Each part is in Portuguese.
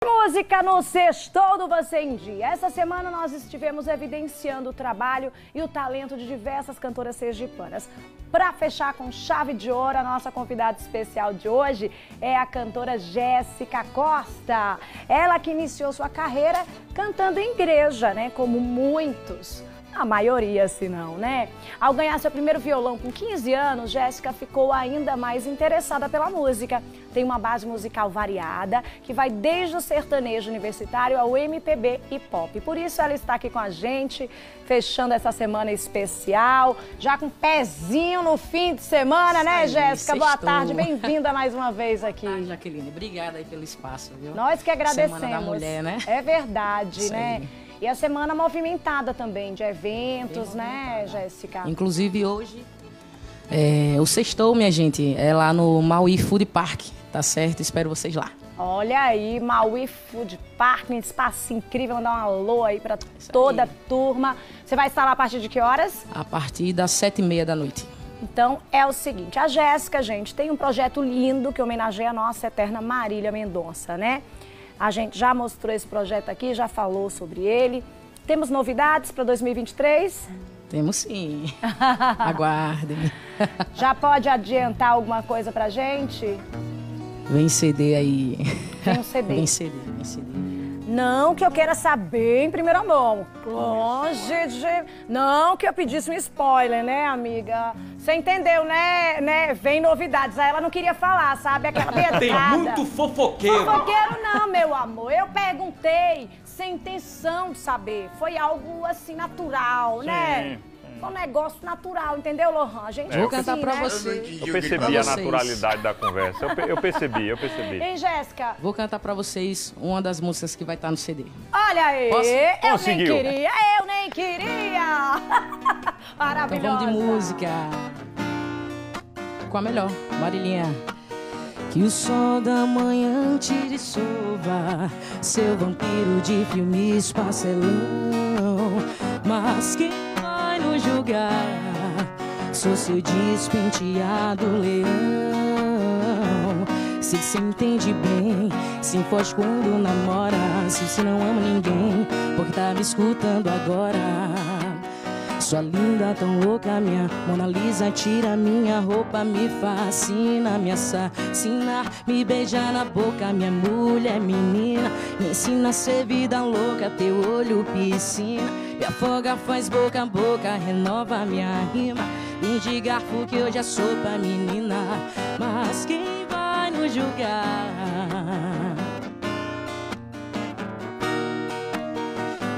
Música no Sextou do Você em Dia. Essa semana nós estivemos evidenciando o trabalho e o talento de diversas cantoras sergipanas. Para fechar com chave de ouro, a nossa convidada especial de hoje é a cantora Jéssica Costa. Ela que iniciou sua carreira cantando em igreja, né? Como muitos. A maioria, se não, né? Ao ganhar seu primeiro violão com 15 anos, Jéssica ficou ainda mais interessada pela música. Tem uma base musical variada, que vai desde o sertanejo universitário ao MPB e pop. Por isso ela está aqui com a gente, fechando essa semana especial, já com pezinho no fim de semana, né, Jéssica? Boa tarde, bem-vinda mais uma vez aqui. Ah, Jaqueline, obrigada aí pelo espaço, viu? Nós que agradecemos. Semana da Mulher, né? É verdade, Isso né? aí. E a semana movimentada também, de eventos, né, Jéssica? Inclusive hoje, o Sextou, minha gente, é lá no Maui Food Park, tá certo? Espero vocês lá. Olha aí, Maui Food Park, um espaço incrível, mandar um alô aí pra toda a turma. Você vai estar lá a partir de que horas? A partir das 7h30 da noite. Então é o seguinte, a Jéssica, gente, tem um projeto lindo que homenageia a nossa eterna Marília Mendonça, né? A gente já mostrou esse projeto aqui, já falou sobre ele. Temos novidades para 2023? Temos sim. Aguardem. Já pode adiantar alguma coisa pra gente? Vem CD aí. Vem um CD. Vem CD, vem CD. Não que eu queira saber em primeira mão. Longe de... Não que eu pedisse um spoiler, né, amiga? Você entendeu, né? Vem novidades. Aí ela não queria falar, sabe? Aquela betada. Tem muito fofoqueiro. Fofoqueiro não, meu amor. Eu perguntei sem intenção de saber. Foi algo, assim, natural, né? Foi um negócio natural, entendeu, Lohan? A gente Vou cantar pra né? você. Eu percebi a naturalidade da conversa. Eu percebi. Hein, Jéssica? Vou cantar pra vocês uma das músicas que vai estar no CD. Olha aí! Posso? Conseguiu. Eu nem queria! Maravilhosa! Então vamos de música. Com a melhor, Marilinha. Que o sol da manhã te dissolva, seu vampiro de filmes pastelão. Mas quem vai nos julgar? Sou seu despenteado leão. Se cê entende bem, se foge quando namora. Se você não ama ninguém, porque tá me escutando agora. Sua linda, tão louca, minha Mona Lisa, tira minha roupa, me fascina, me assassina, me beija na boca, minha mulher menina, me ensina a ser vida louca, teu olho piscina, me afoga, faz boca a boca, renova minha rima, vem de garfo que eu já sou pra menina, mas quem vai nos julgar?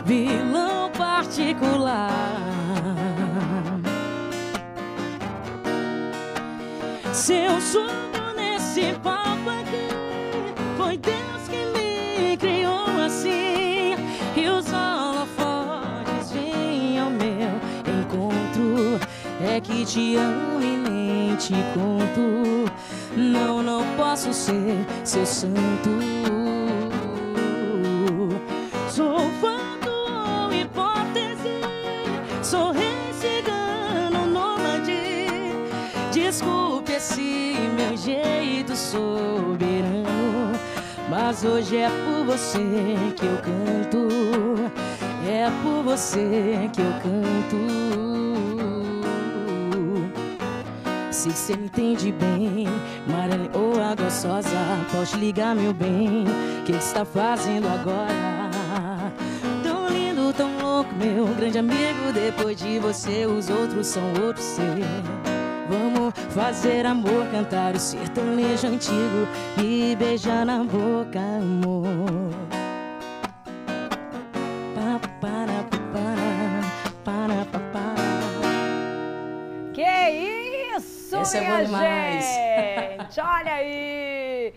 Vilão particular. Se eu subo nesse palco aqui, foi Deus que me criou assim. E os holofotes vêm ao meu encontro. É que te amo e nem te conto. Não, não posso ser seu santo. Sou fato ou hipótese, sou rei cigano nômade. Desculpe esse meu jeito soberano, mas hoje é por você que eu canto. É por você que eu canto. Se cê me entende bem, Marília ou a gostosa, pode ligar, meu bem. O que cê tá fazendo agora? Tão lindo, tão louco, meu grande amigo. Depois de você, os outros são outros ser. Vamos fazer amor, cantar o sertanejo antigo, me beijar na boca, amor. Que isso, Esse minha é bom demais. gente! Olha aí!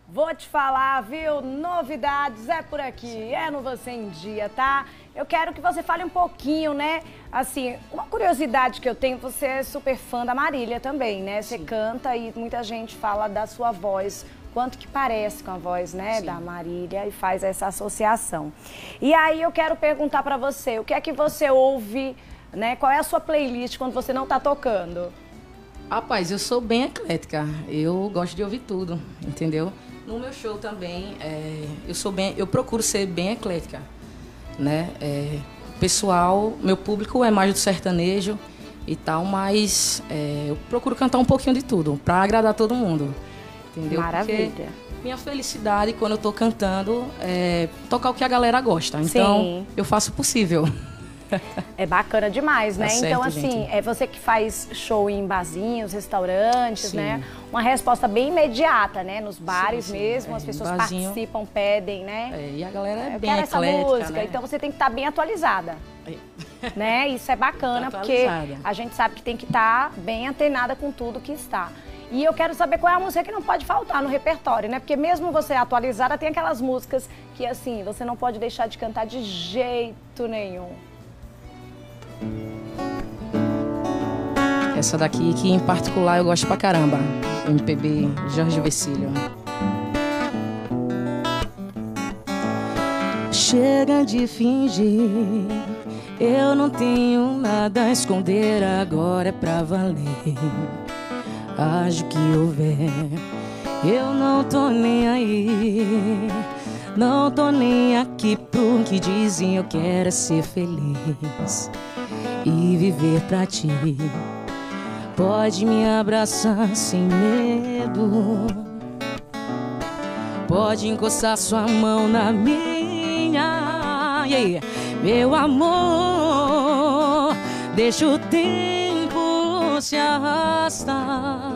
Vou te falar, viu? Novidades é por aqui, é no Você em Dia, tá? Eu quero que você fale um pouquinho, né? Assim, uma curiosidade que eu tenho, você é super fã da Marília também, né? Você canta e muita gente fala da sua voz, quanto que parece com a voz, né, da Marília, e faz essa associação. E aí eu quero perguntar pra você, o que é que você ouve, né? Qual é a sua playlist quando você não tá tocando? Rapaz, eu sou bem eclética. Eu gosto de ouvir tudo, entendeu? No meu show também, eu procuro ser bem eclética, né? Pessoal, meu público é mais do sertanejo e tal, mas eu procuro cantar um pouquinho de tudo, para agradar todo mundo, entendeu? Maravilha. Porque minha felicidade quando eu tô cantando é tocar o que a galera gosta, então Sim. eu faço o possível. É bacana demais, né? Tá certo, então, assim, gente. é você que faz show em barzinhos, restaurantes, Sim. né? Uma resposta bem imediata, né? Nos bares sim. mesmo, as pessoas Barzinho. participam, pedem, né? E a galera é Eu bem quero essa eclética, música, né? então você tem que estar bem atualizada, É. né? Isso é bacana, porque Atualizada. a gente sabe que tem que estar bem antenada com tudo que está. E eu quero saber qual é a música que não pode faltar no repertório, né? Porque mesmo você atualizada, tem aquelas músicas que, assim, você não pode deixar de cantar de jeito nenhum. Essa daqui que em particular eu gosto pra caramba, MPB Jorge Vercillo. Chega de fingir, eu não tenho nada a esconder, agora é pra valer. Haja o que houver, eu não tô nem aí. Não tô nem aqui pro que dizem, eu quero é ser feliz e viver pra ti. Pode me abraçar sem medo, pode encostar sua mão na minha. Yeah. Meu amor, deixa o tempo se arrastar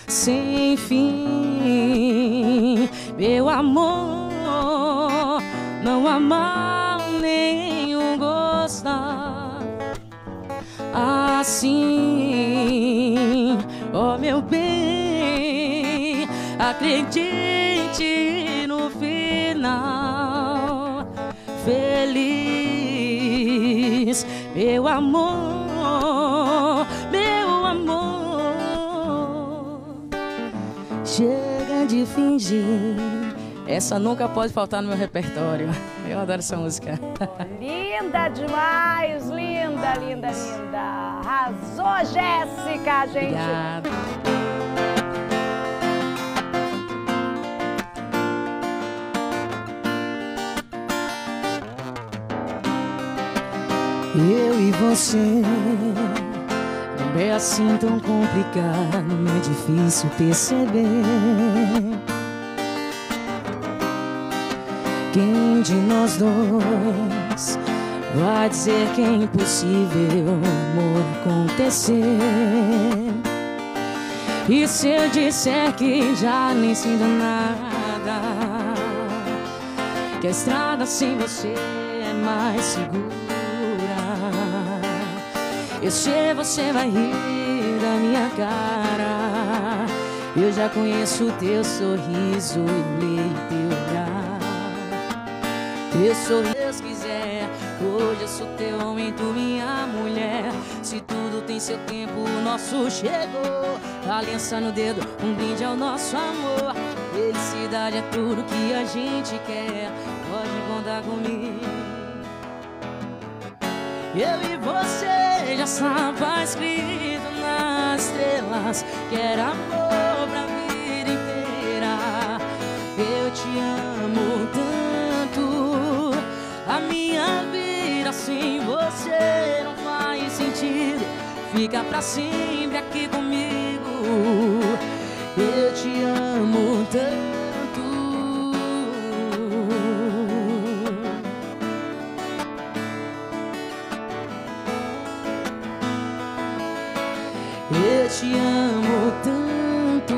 sem fim. Meu amor, não há mal nenhum gostar assim, oh meu bem, acredite no final feliz, meu amor, meu amor. Chega de fingir, essa nunca pode faltar no meu repertório. Eu adoro essa música. Linda demais, linda, linda, linda. Arrasou, Jéssica, gente. Obrigada. Eu e você, não é assim tão complicado, não é difícil perceber. Quem de nós dois vai dizer que é impossível o amor acontecer? E se eu disser que já nem sinto nada, que a estrada sem você é mais segura? Eu sei você vai rir da minha cara, eu já conheço o teu sorriso e leio teu olhar. Teu sorriso, Deus quiser, hoje eu sou teu homem, tu minha mulher. Se tudo tem seu tempo, o nosso chegou. Aliança no dedo, um brinde ao nosso amor. Felicidade é tudo que a gente quer, pode contar comigo. Eu e você já estava escrito nas estrelas que era amor pra vida inteira. Eu te amo tanto, a minha vida sem você não faz sentido. Fica pra sempre aqui comigo. Eu te amo tanto. Eu te amo tanto.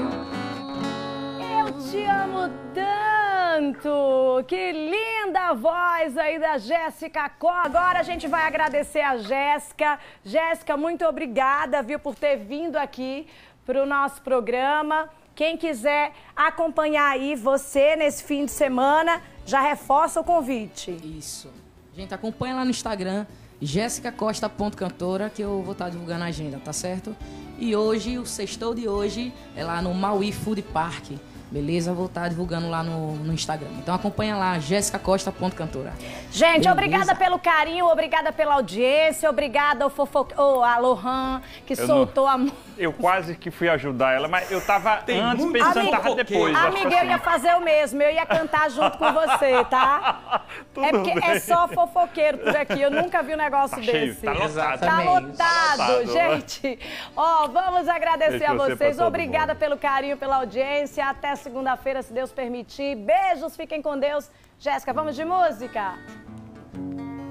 Eu te amo tanto. Que linda voz aí da Jéssica Có. Agora a gente vai agradecer a Jéssica. Jéssica, muito obrigada, viu, por ter vindo aqui para o nosso programa. Quem quiser acompanhar aí você nesse fim de semana, já reforça o convite. Isso. Gente, acompanha lá no Instagram, jessicacosta.cantora, que eu vou estar divulgando a agenda, tá certo? E hoje, o sextou de hoje é lá no Maui Food Park, Beleza? Vou estar divulgando lá no Instagram. Então acompanha lá, jessicacosta.cantora. Gente, Beleza. obrigada pelo carinho, obrigada pela audiência, obrigada a Lohan, que soltou a... Eu quase que fui ajudar ela, mas eu tava antes pensando, tava depois. Amiga, eu ia fazer o mesmo, eu ia cantar junto com você, tá? É porque é só fofoqueiro por aqui, eu nunca vi um negócio desse. Tá lotado. Tá lotado, gente. Ó, vamos agradecer a vocês, obrigada pelo carinho, pela audiência, até segunda-feira, se Deus permitir. Beijos, fiquem com Deus. Jéssica, vamos de música?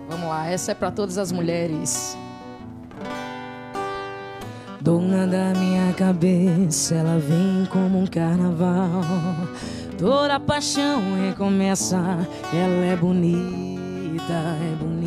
Vamos lá, essa é pra todas as mulheres. Dona da minha cabeça, ela vem como um carnaval. Toda paixão recomeça, ela é bonita, é bonita.